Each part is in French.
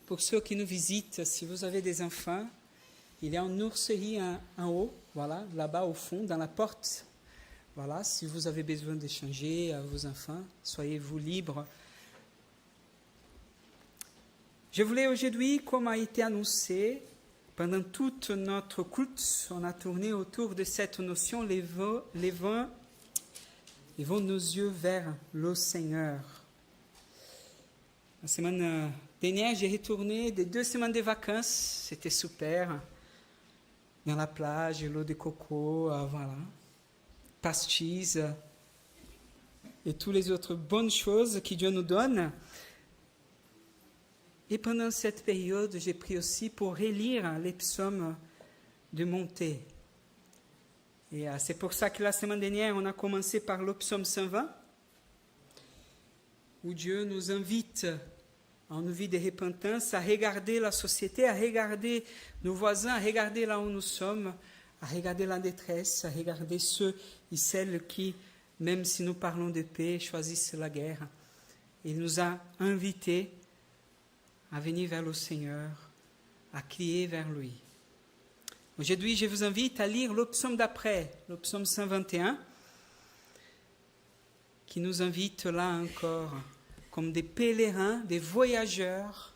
pour ceux qui nous visitent, si vous avez des enfants, il y a une ourserie en haut, voilà, là-bas au fond, dans la porte. Voilà, si vous avez besoin d'échanger à vos enfants, soyez-vous libres. Je voulais aujourd'hui, comme a été annoncé, pendant toute notre culte, on a tourné autour de cette notion, levons nos yeux vers le Seigneur. La semaine dernière, j'ai retourné des 2 semaines de vacances, c'était super. Dans la plage, l'eau de coco, voilà, pastis et toutes les autres bonnes choses que Dieu nous donne. Et pendant cette période, j'ai pris aussi pour relire les psaumes de montée. Et c'est pour ça que la semaine dernière, on a commencé par le psaume 120, où Dieu nous invite en une vie de repentance à regarder la société, à regarder nos voisins, à regarder là où nous sommes, à regarder la détresse, à regarder ceux et celles qui, même si nous parlons de paix, choisissent la guerre. Il nous a invités à venir vers le Seigneur, à crier vers lui. Aujourd'hui, je vous invite à lire le psaume d'après, le psaume 121, qui nous invite là encore, comme des pèlerins, des voyageurs,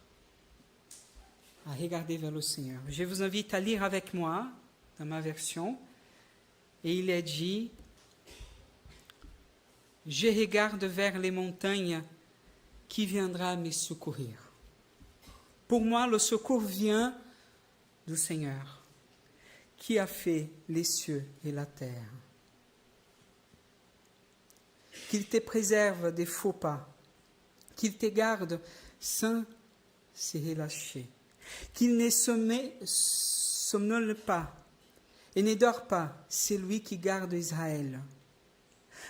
à regarder vers le Seigneur. Je vous invite à lire avec moi, dans ma version, et il est dit, « Je regarde vers les montagnes, qui viendra me secourir. Pour moi, le secours vient du Seigneur, qui a fait les cieux et la terre. Qu'il te préserve des faux pas, qu'il te garde sans se relâcher, qu'il ne somnole pas et ne dort pas, c'est lui qui garde Israël.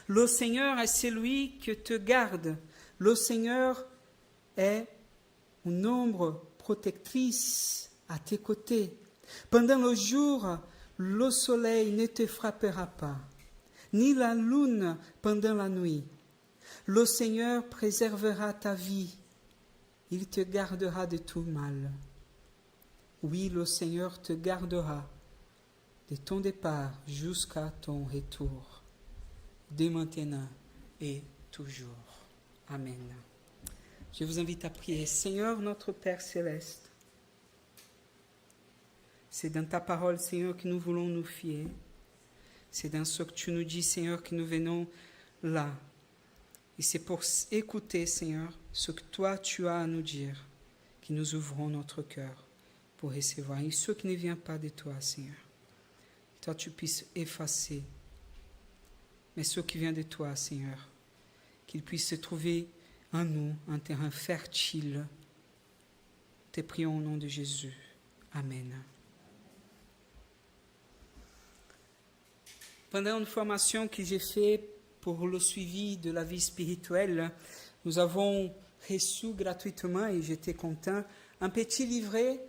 Le Seigneur est celui qui te garde, le Seigneur est une ombre protectrice à tes côtés. Pendant le jour, le soleil ne te frappera pas, ni la lune pendant la nuit. Le Seigneur préservera ta vie, il te gardera de tout mal. Oui, le Seigneur te gardera de ton départ jusqu'à ton retour, dès maintenant et toujours. Amen. Je vous invite à prier. Seigneur, notre Père céleste, c'est dans ta parole, Seigneur, que nous voulons nous fier. C'est dans ce que tu nous dis, Seigneur, que nous venons là. Et c'est pour écouter, Seigneur, ce que toi tu as à nous dire, que nous ouvrons notre cœur pour recevoir. Et ce qui ne vient pas de toi, Seigneur, que toi tu puisses effacer. Mais ce qui vient de toi, Seigneur, qu'il puisse se trouver en nous un terrain fertile. Te prions au nom de Jésus. Amen. Pendant une formation que j'ai faite pour le suivi de la vie spirituelle, nous avons reçu gratuitement, et j'étais content, un petit livret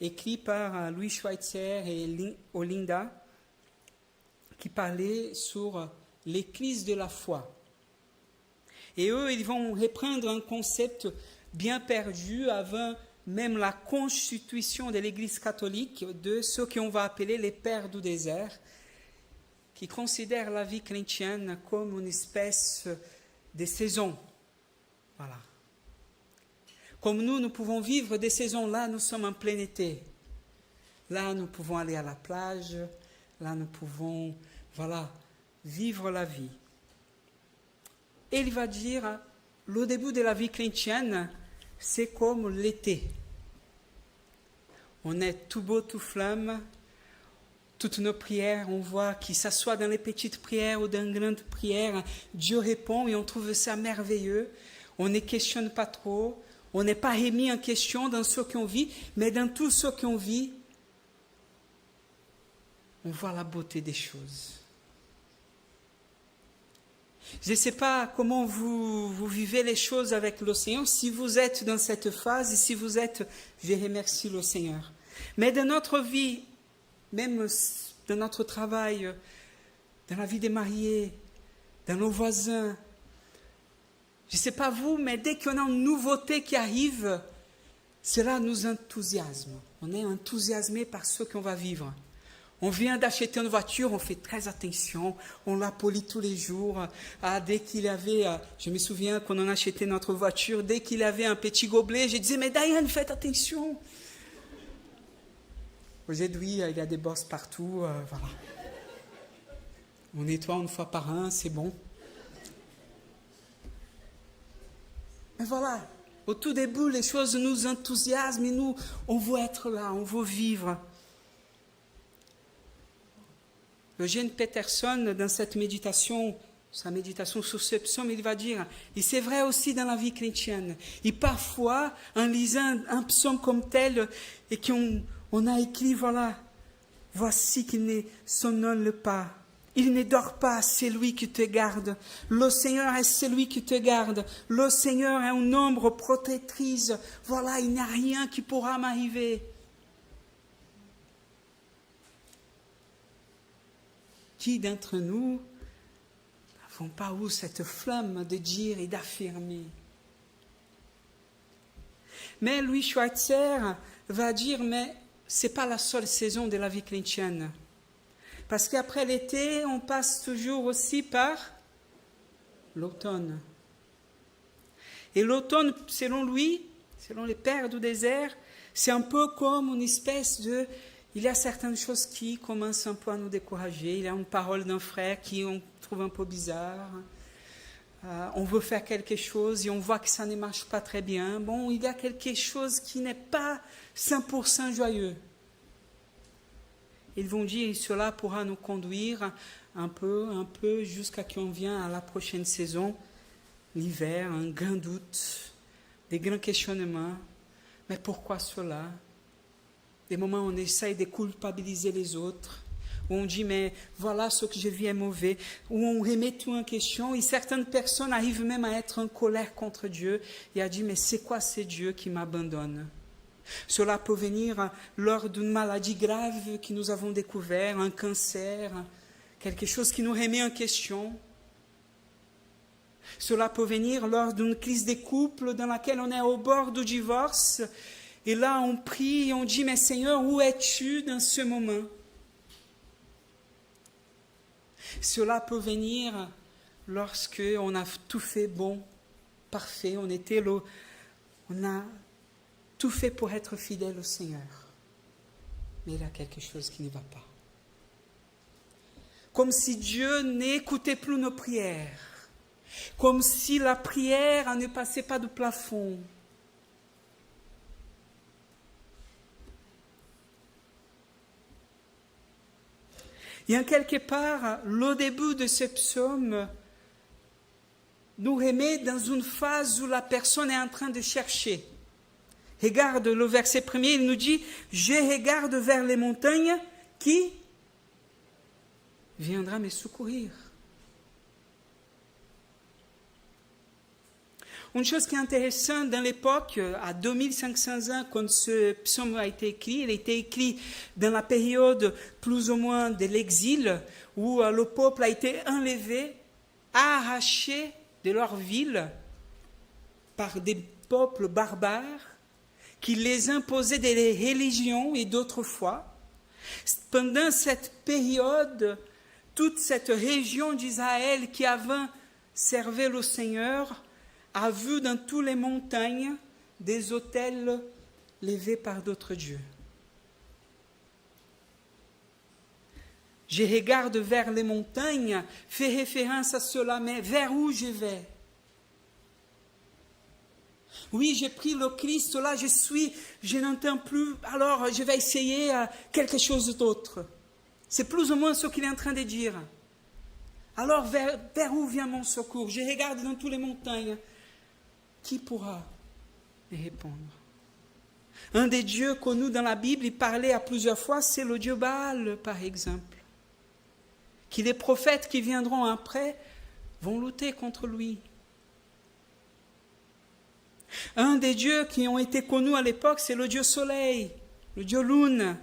écrit par Louis Schweitzer et Olinda qui parlait sur l'église de la foi. Et eux, ils vont reprendre un concept bien perdu avant même la constitution de l'Église catholique de ceux qu'on va appeler les pères du désert, qui considèrent la vie chrétienne comme une espèce de saison. Voilà. Comme nous pouvons vivre des saisons, là, nous sommes en plein été. Là, nous pouvons aller à la plage. Là, nous pouvons, vivre la vie. Et il va dire, le début de la vie chrétienne, c'est comme l'été. On est tout beau, tout flamme. Toutes nos prières, on voit qu'il s'assoit dans les petites prières ou dans les grandes prières, Dieu répond et on trouve ça merveilleux. On ne questionne pas trop, on n'est pas remis en question dans ce qu'on vit, mais dans tout ce qu'on vit, on voit la beauté des choses. Je ne sais pas comment vous vivez les choses avec le Seigneur, si vous êtes dans cette phase, et si vous êtes, je remercie le Seigneur. Mais dans notre vie, même dans notre travail, dans la vie des mariés, dans nos voisins, je ne sais pas vous, mais dès qu'on a une nouveauté qui arrive, cela nous enthousiasme. On est enthousiasmé par ce qu'on va vivre. On vient d'acheter une voiture, on fait très attention, on la polie tous les jours. Dès qu'il avait, je me souviens quand on achetait notre voiture, dès qu'il avait un petit gobelet, je disais, mais Diane, faites attention. Aujourd'hui, il y a des bosses partout, voilà. On nettoie une fois par an, c'est bon. Mais voilà, au tout début, les choses nous enthousiasment et nous, on veut être là, on veut vivre. Eugène Peterson, dans cette méditation, sa méditation sur ce psaume, il va dire, et c'est vrai aussi dans la vie chrétienne, et parfois, en lisant un psaume comme tel, et qu'on a écrit, voilà, voici qu'il ne somnole pas, il ne dort pas, c'est lui qui te garde, le Seigneur est celui qui te garde, le Seigneur est une ombre protectrice, voilà, il n'y a rien qui pourra m'arriver. Qui d'entre nous n'avons pas eu cette flamme de dire et d'affirmer? Mais Louis Schweitzer va dire, mais ce n'est pas la seule saison de la vie chrétienne. Parce qu'après l'été, on passe toujours aussi par l'automne. Et l'automne, selon lui, selon les pères du désert, c'est un peu comme une espèce de... Il y a certaines choses qui commencent un peu à nous décourager. Il y a une parole d'un frère qui on trouve un peu bizarre. On veut faire quelque chose et on voit que ça ne marche pas très bien. Bon, il y a quelque chose qui n'est pas 100% joyeux. Ils vont dire que cela pourra nous conduire un peu jusqu'à qu'on vienne à la prochaine saison, l'hiver, un grand doute, des grands questionnements. Mais pourquoi cela? Des moments où on essaye de culpabiliser les autres, où on dit, mais voilà ce que je vis est mauvais, où on remet tout en question, et certaines personnes arrivent même à être en colère contre Dieu, et à dire, mais c'est quoi ce Dieu qui m'abandonne? Cela peut venir lors d'une maladie grave que nous avons découvert, un cancer, quelque chose qui nous remet en question. Cela peut venir lors d'une crise de couple dans laquelle on est au bord du divorce, et là, on prie et on dit, mais Seigneur, où es-tu dans ce moment? Cela peut venir lorsque on a tout fait bon, parfait, on a tout fait pour être fidèle au Seigneur. Mais il y a quelque chose qui ne va pas. Comme si Dieu n'écoutait plus nos prières. Comme si la prière ne passait pas du plafond. Et en quelque part, le début de ce psaume nous remet dans une phase où la personne est en train de chercher. Regarde le verset premier, il nous dit « Je regarde vers les montagnes qui viendra me secourir ». Une chose qui est intéressante dans l'époque, à 2500 ans, quand ce psaume a été écrit, il a été écrit dans la période plus ou moins de l'exil, où le peuple a été enlevé, arraché de leur ville par des peuples barbares qui les imposaient des religions et d'autres foi. Pendant cette période, toute cette région d'Israël qui avant servait le Seigneur a vu dans toutes les montagnes des autels levés par d'autres dieux. Je regarde vers les montagnes, fait référence à cela, mais vers où je vais? Oui, j'ai pris le Christ, là je n'entends plus, alors je vais essayer quelque chose d'autre. C'est plus ou moins ce qu'il est en train de dire. Alors vers où vient mon secours? Je regarde dans toutes les montagnes. Qui pourra me répondre? Un des dieux connus dans la Bible, il parlait à plusieurs fois, c'est le dieu Baal, par exemple. Que les prophètes qui viendront après vont lutter contre lui. Un des dieux qui ont été connus à l'époque, c'est le dieu Soleil, le dieu Lune,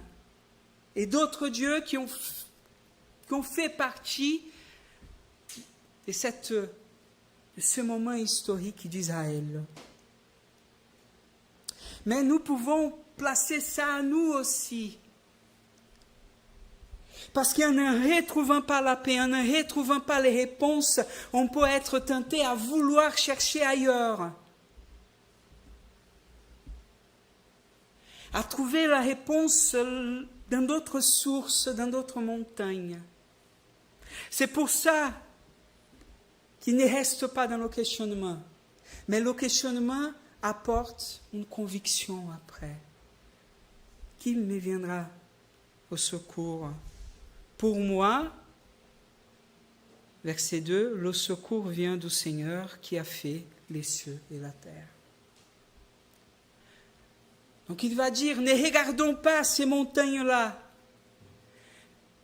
et d'autres dieux qui ont fait partie de ce moment historique d'Israël. Mais nous pouvons placer ça à nous aussi. Parce qu'en ne retrouvant pas la paix, en ne retrouvant pas les réponses, on peut être tenté à vouloir chercher ailleurs. À trouver la réponse dans d'autres sources, dans d'autres montagnes. C'est pour ça qu'il ne reste pas dans le questionnement. Mais le questionnement apporte une conviction après. Qui me viendra au secours? Pour moi, verset 2, le secours vient du Seigneur qui a fait les cieux et la terre. Donc il va dire, ne regardons pas ces montagnes-là.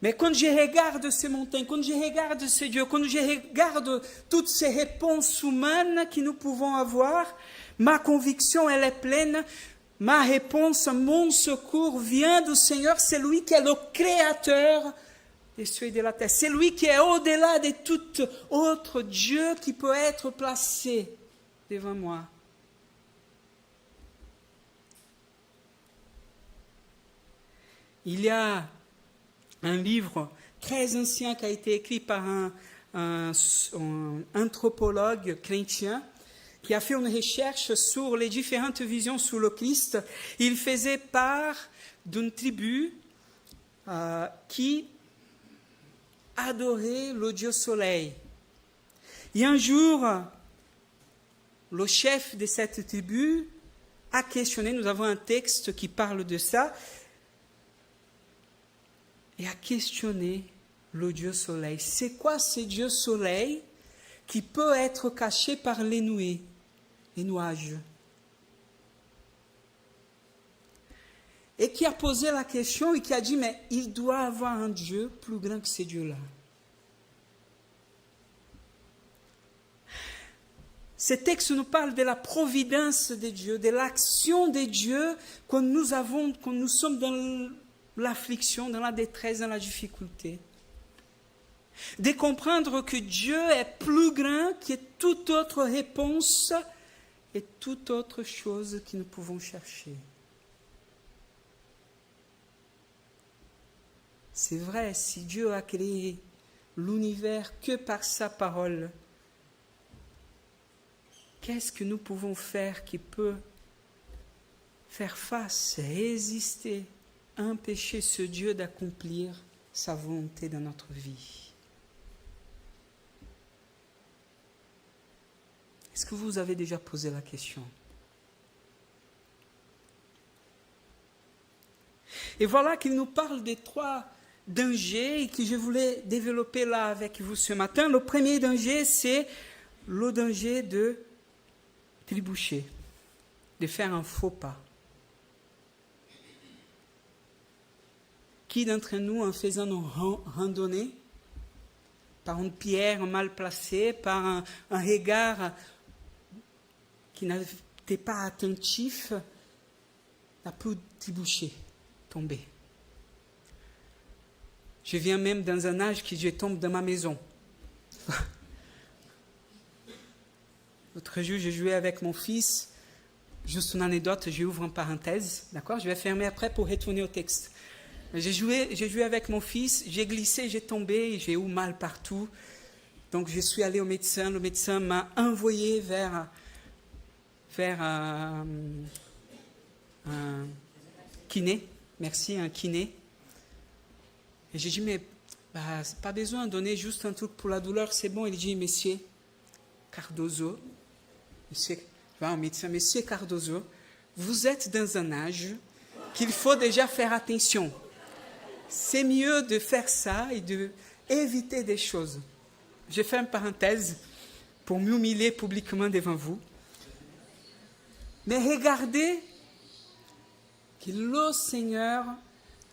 Mais quand je regarde ces montagnes, quand je regarde ces dieux, quand je regarde toutes ces réponses humaines que nous pouvons avoir, ma conviction, elle est pleine. Ma réponse, mon secours vient du Seigneur. C'est lui qui est le créateur des cieux et de la terre. C'est lui qui est au-delà de tout autre Dieu qui peut être placé devant moi. Il y a un livre très ancien qui a été écrit par un anthropologue chrétien qui a fait une recherche sur les différentes visions sur le Christ. Il faisait part d'une tribu qui adorait le Dieu Soleil. Et un jour, le chef de cette tribu a questionné, nous avons un texte qui parle de ça, et a questionné le Dieu Soleil. C'est quoi ce Dieu Soleil qui peut être caché par les nuées, les nuages? Et qui a posé la question et qui a dit, mais il doit avoir un Dieu plus grand que ces dieux-là. Ce texte nous parle de la providence de Dieu, de l'action de Dieu quand nous sommes dans l'affliction, dans la détresse, dans la difficulté. De comprendre que Dieu est plus grand que toute autre réponse et toute autre chose que nous pouvons chercher. C'est vrai, si Dieu a créé l'univers que par sa parole, qu'est-ce que nous pouvons faire qui peut faire face, résister, empêcher ce Dieu d'accomplir sa volonté dans notre vie? Est-ce que vous avez déjà posé la question? Et voilà qu'il nous parle des 3 dangers que je voulais développer là avec vous ce matin. Le premier danger, c'est le danger de trébucher, de faire un faux pas. Qui d'entre nous, en faisant une randonnée, par une pierre mal placée, par un regard qui n'était pas attentif, a pu trébucher, tomber? Je viens même dans un âge que je tombe dans ma maison. L'autre jour, j'ai joué avec mon fils. Juste une anecdote, j'ouvre une parenthèse, d'accord? Je vais fermer après pour retourner au texte. J'ai joué avec mon fils, j'ai glissé, j'ai tombé, j'ai eu mal partout. Donc je suis allé au médecin. Le médecin m'a envoyé vers un kiné. Merci, un kiné. Et j'ai dit, mais pas besoin de donner juste un truc pour la douleur, c'est bon. Il dit, monsieur Cardozo, monsieur Cardozo, vous êtes dans un âge qu'il faut déjà faire attention. C'est mieux de faire ça et d'éviter des choses. Je fais une parenthèse pour m'humilier publiquement devant vous. Mais regardez que le Seigneur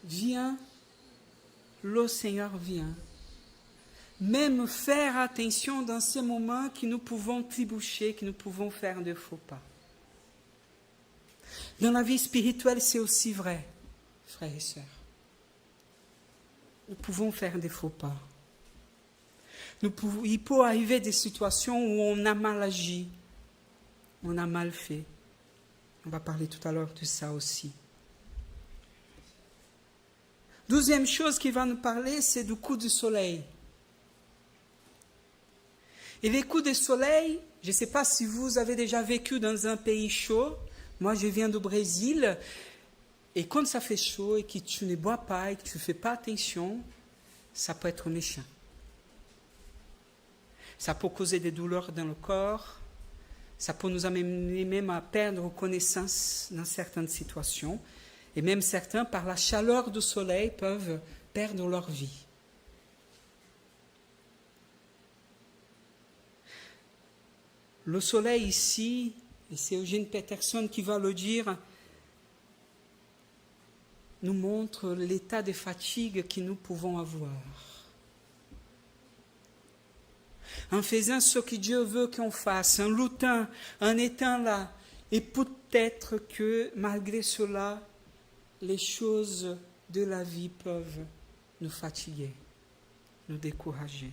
vient. Même faire attention dans ces moments que nous pouvons trébucher, que nous pouvons faire de faux pas. Dans la vie spirituelle, c'est aussi vrai, frères et sœurs. Nous pouvons faire des faux pas. Il peut arriver des situations où on a mal agi, on a mal fait. On va parler tout à l'heure de ça aussi. 12e chose qu'il va nous parler, c'est du coup de soleil. Et les coups de soleil, je ne sais pas si vous avez déjà vécu dans un pays chaud. Moi, je viens du Brésil. Et quand ça fait chaud et que tu ne bois pas et que tu ne fais pas attention, ça peut être méchant. Ça peut causer des douleurs dans le corps. Ça peut nous amener même à perdre connaissance dans certaines situations. Et même certains, par la chaleur du soleil, peuvent perdre leur vie. Le soleil ici, et c'est Eugene Peterson qui va le dire, nous montre l'état de fatigue que nous pouvons avoir. En faisant ce que Dieu veut qu'on fasse, en luttant, en étant là, et peut-être que malgré cela, les choses de la vie peuvent nous fatiguer, nous décourager,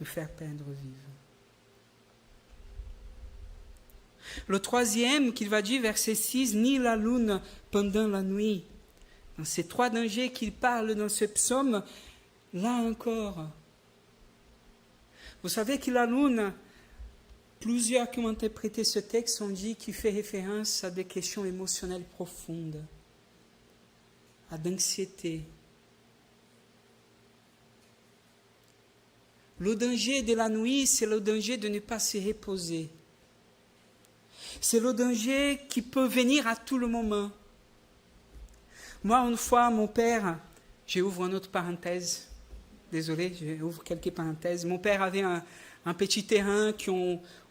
nous faire perdre vivre. Le 3e qu'il va dire, verset 6, ni la lune pendant la nuit. Dans ces 3 dangers qu'il parle dans ce psaume, là encore. Vous savez que la lune, plusieurs qui ont interprété ce texte ont dit qu'il fait référence à des questions émotionnelles profondes, à d'anxiété. Le danger de la nuit, c'est le danger de ne pas se reposer. C'est le danger qui peut venir à tout le moment. Moi, une fois, mon père, j'ouvre une autre parenthèse, désolé, j'ouvre quelques parenthèses. Mon père avait un petit terrain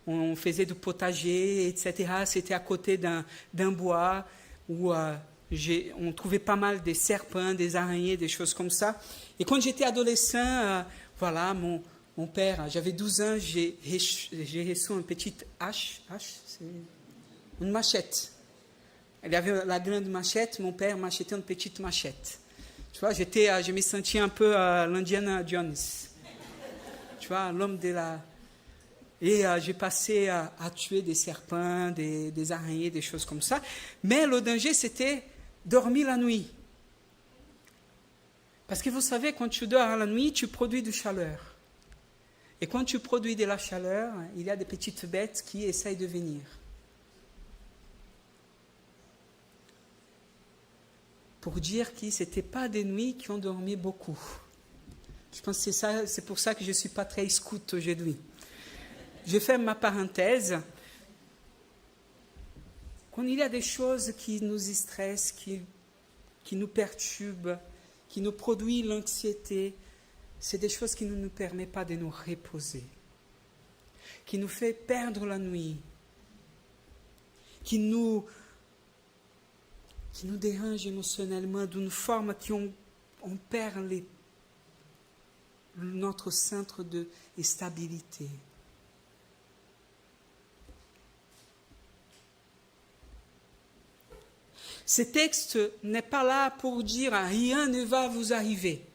on faisait du potager, etc. C'était à côté d'un bois où on trouvait pas mal des serpents, des araignées, des choses comme ça. Et quand j'étais adolescent, voilà, mon père, j'avais 12 ans, j'ai reçu une petite hache, c'est une machette. Il y avait la grande machette, mon père m'a acheté une petite machette. Tu vois, je me sentais un peu l'Indiana Jones. Tu vois, l'homme de la... Et j'ai passé à tuer des serpents, des araignées, des choses comme ça. Mais le danger, c'était dormir la nuit. Parce que vous savez, quand tu dors la nuit, tu produis de la chaleur. Et quand tu produis de la chaleur, il y a des petites bêtes qui essayent de venir. Pour dire que ce n'était pas des nuits qui ont dormi beaucoup. Je pense que c'est pour ça que je ne suis pas très scout aujourd'hui. Je fais ma parenthèse. Quand il y a des choses qui nous stressent, qui nous perturbent, qui nous produisent l'anxiété, c'est des choses qui ne nous permettent pas de nous reposer, qui nous fait perdre la nuit, qui nous dérange émotionnellement d'une forme qu'on perd notre centre de stabilité. Ce texte n'est pas là pour dire « rien ne va vous arriver ».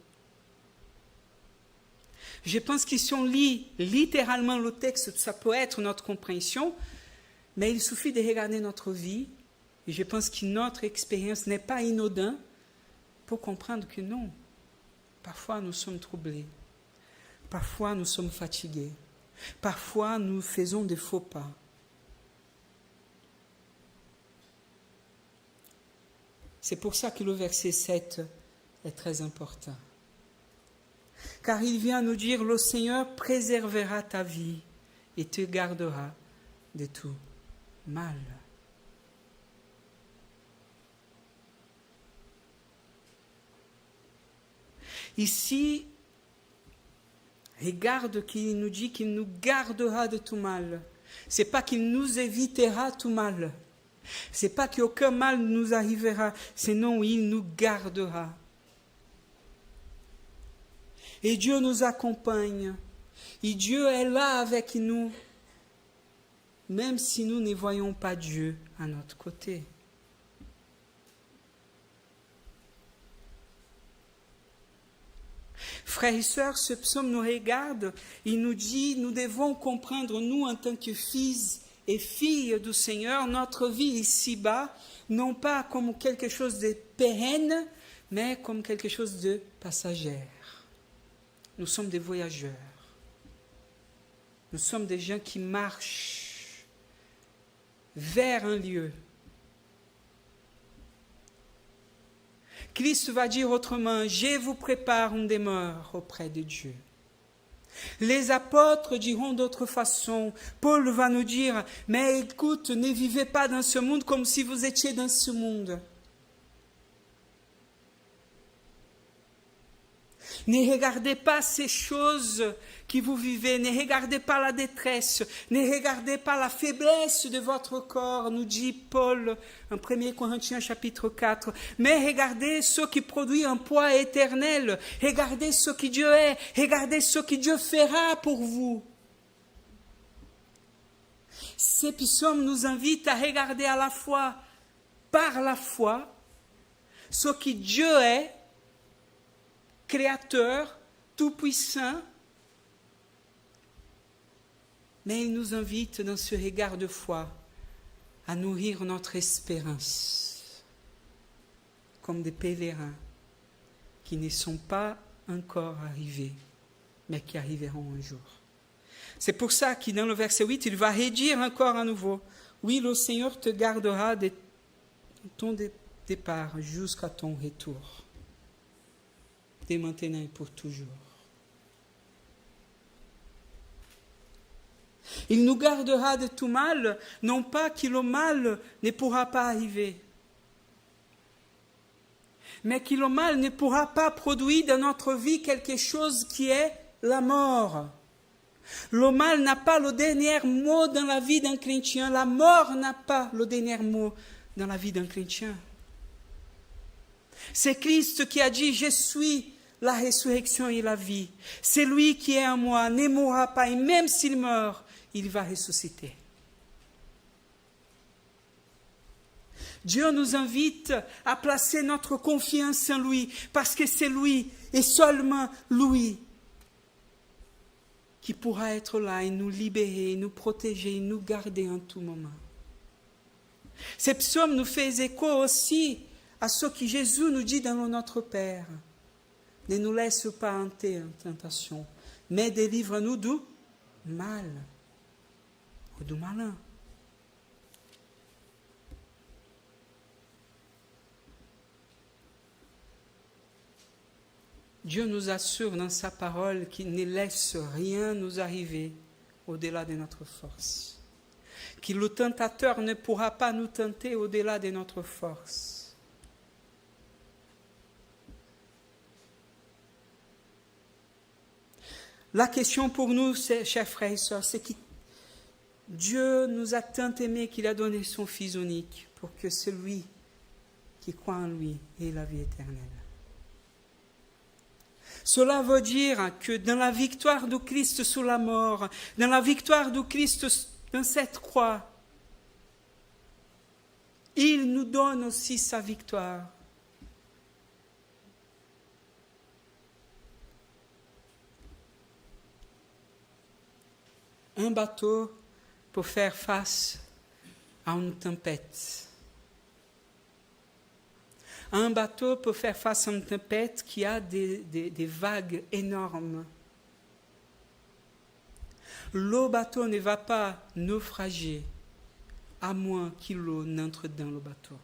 Je pense que si on lit littéralement le texte, ça peut être notre compréhension, mais il suffit de regarder notre vie, et je pense que notre expérience n'est pas inodine pour comprendre que non. Parfois, nous sommes troublés. Parfois, nous sommes fatigués. Parfois, nous faisons des faux pas. C'est pour ça que le verset 7 est très important. Car il vient nous dire, le Seigneur préservera ta vie et te gardera de tout mal. Ici, regarde qu'il nous dit qu'il nous gardera de tout mal. Ce n'est pas qu'il nous évitera tout mal. Ce n'est pas qu'aucun mal nous arrivera, sinon il nous gardera. Et Dieu nous accompagne. Et Dieu est là avec nous, même si nous ne voyons pas Dieu à notre côté. Frères et sœurs, ce psaume nous regarde, il nous dit, nous devons comprendre, nous en tant que fils et filles du Seigneur, notre vie ici-bas, non pas comme quelque chose de pérenne, mais comme quelque chose de passager. Nous sommes des voyageurs. Nous sommes des gens qui marchent vers un lieu. Christ va dire autrement, je vous prépare une demeure auprès de Dieu. Les apôtres diront d'autre façon. Paul va nous dire, mais écoute, ne vivez pas dans ce monde comme si vous étiez dans ce monde. Ne regardez pas ces choses que vous vivez, ne regardez pas la détresse, ne regardez pas la faiblesse de votre corps, nous dit Paul en 1 Corinthiens chapitre 4, mais regardez ce qui produit un poids éternel, regardez ce que Dieu est, regardez ce que Dieu fera pour vous. Ces psaumes nous invitent à regarder à la fois, par la foi, ce que Dieu est, Créateur, tout-puissant, mais il nous invite dans ce regard de foi à nourrir notre espérance comme des pèlerins qui ne sont pas encore arrivés, mais qui arriveront un jour. C'est pour ça que dans le verset 8, il va redire encore à nouveau, oui, le Seigneur te gardera de ton départ jusqu'à ton retour. Dès maintenant et pour toujours. Il nous gardera de tout mal, non pas que le mal ne pourra pas arriver, mais que le mal ne pourra pas produire dans notre vie quelque chose qui est la mort. Le mal n'a pas le dernier mot dans la vie d'un chrétien, la mort n'a pas le dernier mot dans la vie d'un chrétien. C'est Christ qui a dit, je suis la résurrection et la vie. C'est lui qui est en moi, ne mourra pas, et même s'il meurt, il va ressusciter. Dieu nous invite à placer notre confiance en lui, parce que c'est lui, et seulement lui, qui pourra être là et nous libérer, nous protéger, nous garder en tout moment. Ces psaumes nous font écho aussi à ce que Jésus nous dit dans Notre Père. Ne nous laisse pas entrer en tentation, mais délivre-nous du mal, ou du malin. Dieu nous assure dans sa parole qu'il ne laisse rien nous arriver au-delà de notre force. Que le tentateur ne pourra pas nous tenter au-delà de notre force. La question pour nous, chers frères et sœurs, c'est que Dieu nous a tant aimés qu'il a donné son Fils unique pour que celui qui croit en lui ait la vie éternelle. Cela veut dire que dans la victoire de Christ sur la mort, dans la victoire de Christ dans cette croix, il nous donne aussi sa victoire. Un bateau pour faire face à une tempête. Un bateau pour faire face à une tempête qui a des vagues énormes. Le bateau ne va pas naufrager à moins que l'eau n'entre dans le bateau.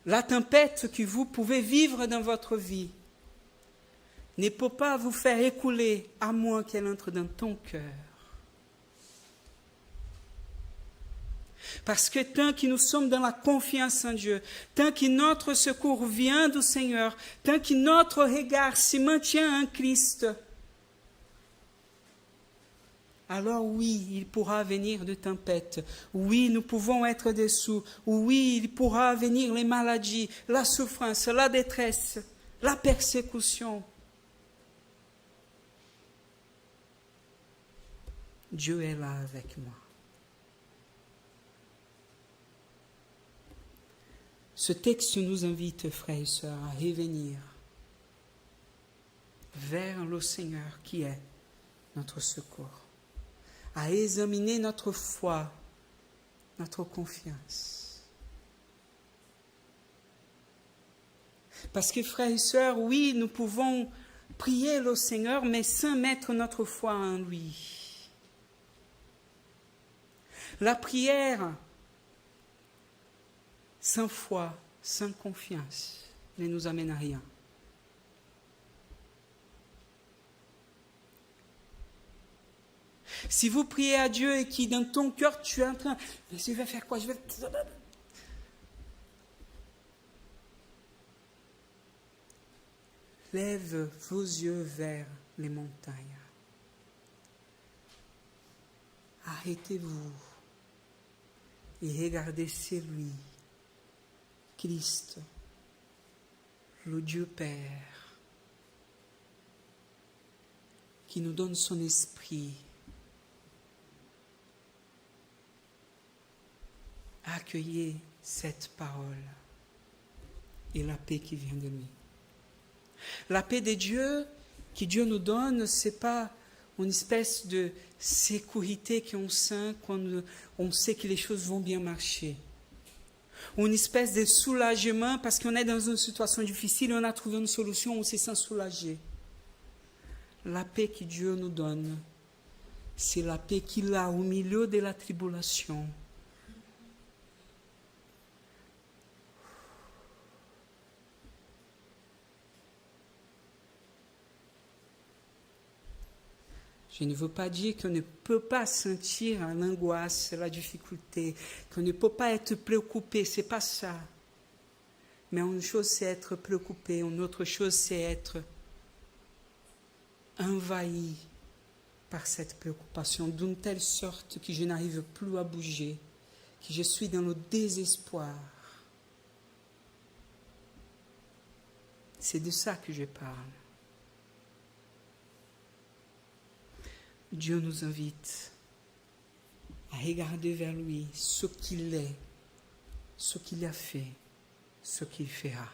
La tempête que vous pouvez vivre dans votre vie ne peut pas vous faire écouler à moins qu'elle entre dans ton cœur. Parce que tant que nous sommes dans la confiance en Dieu, tant que notre secours vient du Seigneur, tant que notre regard se maintient en Christ, alors oui, il pourra venir de tempêtes. Oui, nous pouvons être dessous. Oui, il pourra venir les maladies, la souffrance, la détresse, la persécution. Dieu est là avec moi. Ce texte nous invite, frères et sœurs, à revenir vers le Seigneur qui est notre secours, à examiner notre foi, notre confiance. Parce que frères et sœurs, oui, nous pouvons prier le Seigneur, mais sans mettre notre foi en lui. La prière sans foi, sans confiance, ne nous amène à rien. Si vous priez à Dieu et que dans ton cœur tu es en train, mais je vais faire quoi? Lève vos yeux vers les montagnes. Arrêtez-vous et regardez celui, Christ, le Dieu Père, qui nous donne son esprit. Accueillez cette parole et la paix qui vient de lui. La paix de Dieu que Dieu nous donne, ce n'est pas une espèce de sécurité qu'on sent quand on sait que les choses vont bien marcher. Ou une espèce de soulagement parce qu'on est dans une situation difficile et on a trouvé une solution, on se sent soulagé. La paix que Dieu nous donne, c'est la paix qu'il a au milieu de la tribulation. Je ne veux pas dire qu'on ne peut pas sentir l'angoisse, la difficulté, qu'on ne peut pas être préoccupé, ce n'est pas ça. Mais une chose, c'est être préoccupé, une autre chose, c'est être envahi par cette préoccupation, d'une telle sorte que je n'arrive plus à bouger, que je suis dans le désespoir. C'est de ça que je parle. Dieu nous invite à regarder vers lui ce qu'il est, ce qu'il a fait, ce qu'il fera.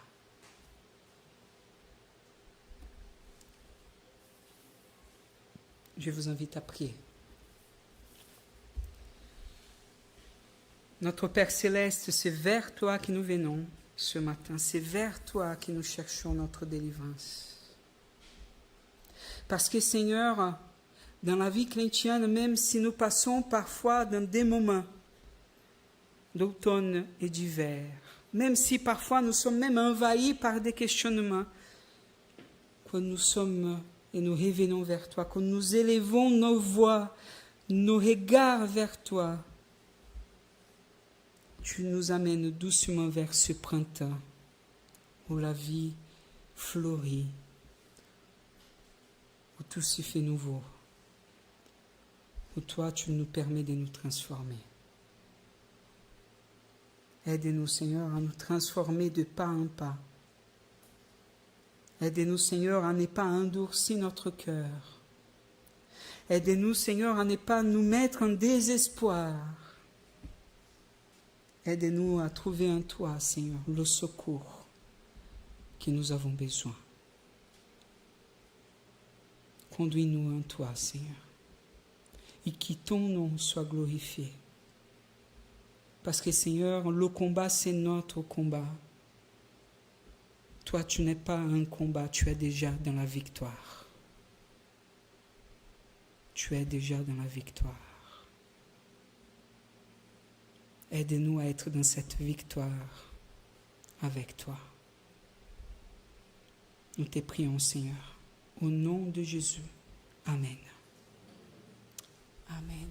Je vous invite à prier. Notre Père Céleste, c'est vers toi que nous venons ce matin, c'est vers toi que nous cherchons notre délivrance. Parce que Seigneur, dans la vie chrétienne, même si nous passons parfois dans des moments d'automne et d'hiver, même si parfois nous sommes même envahis par des questionnements, quand nous sommes et nous revenons vers toi, quand nous élevons nos voix, nos regards vers toi, tu nous amènes doucement vers ce printemps où la vie fleurit, où tout se fait nouveau, où toi tu nous permets de nous transformer. Aide-nous, Seigneur, à nous transformer de pas en pas. Aide-nous, Seigneur, à ne pas endurcir notre cœur. Aide-nous, Seigneur, à ne pas nous mettre en désespoir. Aide-nous à trouver en toi, Seigneur, le secours que nous avons besoin. Conduis-nous en toi, Seigneur, et que ton nom soit glorifié. Parce que, Seigneur, le combat, c'est notre combat. Toi, tu n'es pas un combat, tu es déjà dans la victoire. Tu es déjà dans la victoire. Aide-nous à être dans cette victoire avec toi. Nous te prions, Seigneur, au nom de Jésus. Amen. Amen.